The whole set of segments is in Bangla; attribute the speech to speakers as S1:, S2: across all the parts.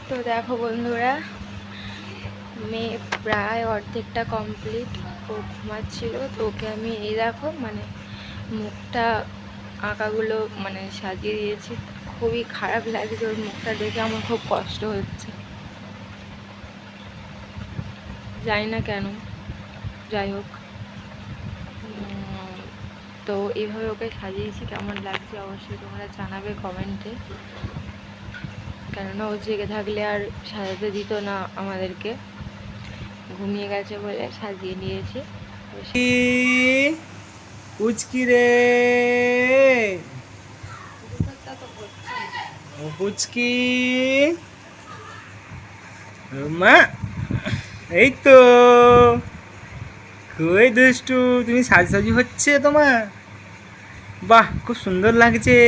S1: তো দেখো বন্ধুরা, মেয়ে প্রায় অর্ধেকটা কমপ্লিট। ও ঘুমাচ্ছিল, তো ওকে আমি এই দেখো মানে মুখটা আঁকাগুলো মানে সাজিয়ে দিয়েছি। খুবই খারাপ লাগছে ওর মুখটা দেখে, আমার খুব কষ্ট হচ্ছে, জানি না কেন। যাই হোক, তো এইভাবে ওকে সাজিয়েছি। কেমন লাগছে অবশ্যই তোমরা জানাবে কমেন্টে, কেননা ও জেগে থাকলে আর সাজাতে দিত না আমাদেরকে। ঘুমিয়ে গেছে বলে সাজিয়ে নিয়েছি।
S2: পুচকি রে, ও পুচকি মা, এই তো খুবই দুষ্টু। তুমি সাজি হচ্ছে তোমার, বাহ খুব সুন্দর লাগছে।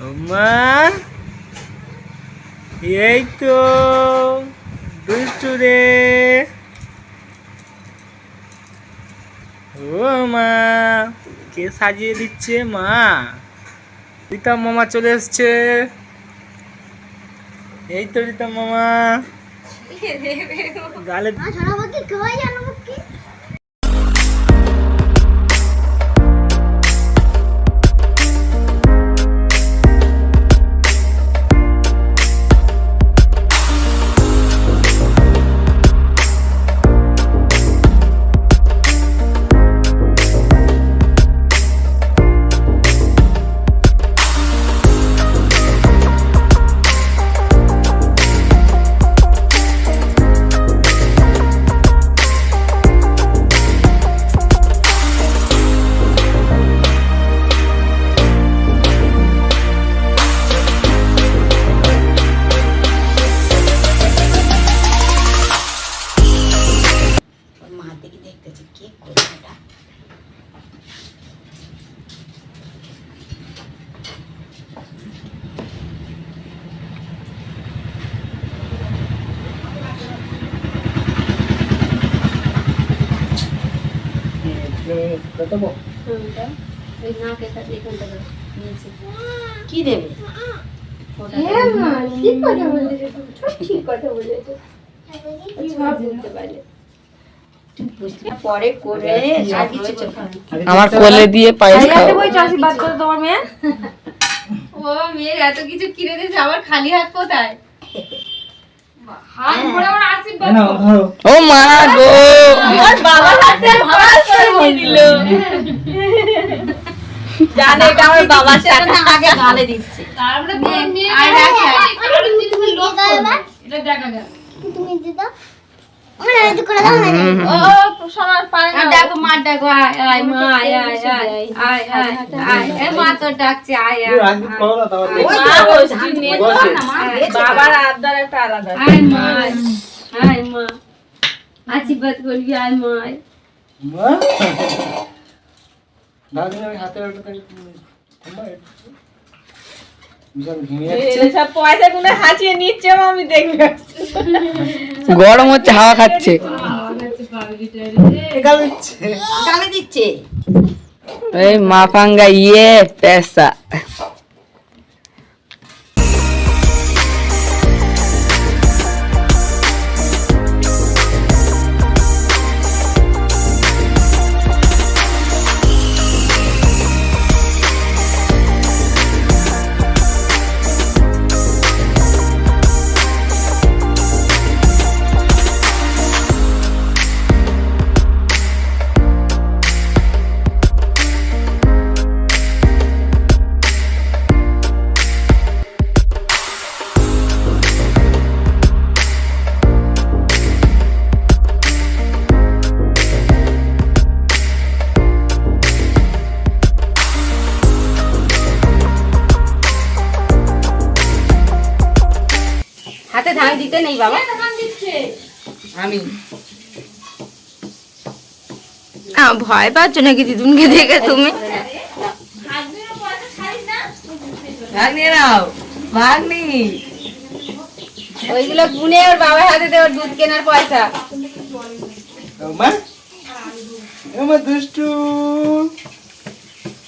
S2: ও মা, এই তো দুষ্টু রে। ও মা, কে সাজিয়ে দিচ্ছে? মা, রীতা মামা চলে এসছে। এই তো রীতা মামা গালে
S3: কি দেবে?
S2: আমার কোলে দিয়ে পায়েস খাও।
S1: তোমার মেয়ে, ও মেয়ের এত কিছু কিনে দিয়েছে, আবার খালি হাত কোথায়?
S2: ও মা গো,
S1: বাবার হাতে ভাত করে দিল। জানে এটা আমার বাবা, সেটা আগে গালে দিচ্ছে। তারপরে মেয়ে আর রাখে আর জিনিসের লোভ করবে, এটা দেখা গেল। তুমি দিদা ওরে এত করে দাও না। ও সোনার পারে না, দেখো মা ডাকো, আয় আয় মা, আয় আয় আয় আয় আয়, এ মা তো ডাকছে, আয় আয়। মা বসছি নে না মা, বাবার আবদার একটা আলাদা। আয় মা, আয় মা, আশীর্বাদ করবি, আয় মা।
S2: মা দাদি আমি হাতে ওটা গরম হচ্ছে, হাওয়া খাচ্ছে,
S3: গালে দিচ্ছে।
S2: এই মাফাঙ্গা ইয়ে পেশা।
S3: হাতে ধান দিতে নেই বাবা,
S2: আমি
S1: ভয় পাচ্ছ নাকি দিদুনকে দেখে তুমি?
S2: ভাগ্নি নাও, ভাগ্নি
S3: ওইগুলো গুনে ওর বাবার হাতে দে, ওর দুধ কেনার পয়সা।
S2: মা, আমার দুষ্টু,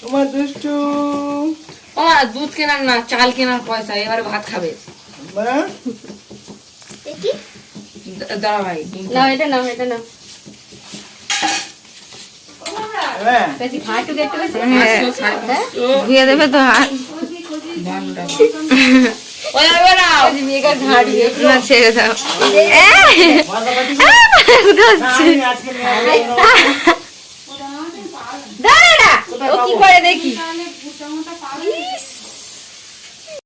S2: আমার দুষ্টু।
S3: ও দুধ কেনার না চাল কেনার পয়সা, এবারে ভাত খাবে।
S1: দেখি
S3: দাঁড়া ভাই,
S1: নাও এটা নাও, এটা নাও।
S3: পেছি ভাত তো দেখতে পেছি। 500 ধুয়ে দেবে তো হাত। ওই বেরাও মেয়েকার ঘাড়ি না ছেড়ে দাও। দাঁড়া না, ও কি করে দেখি।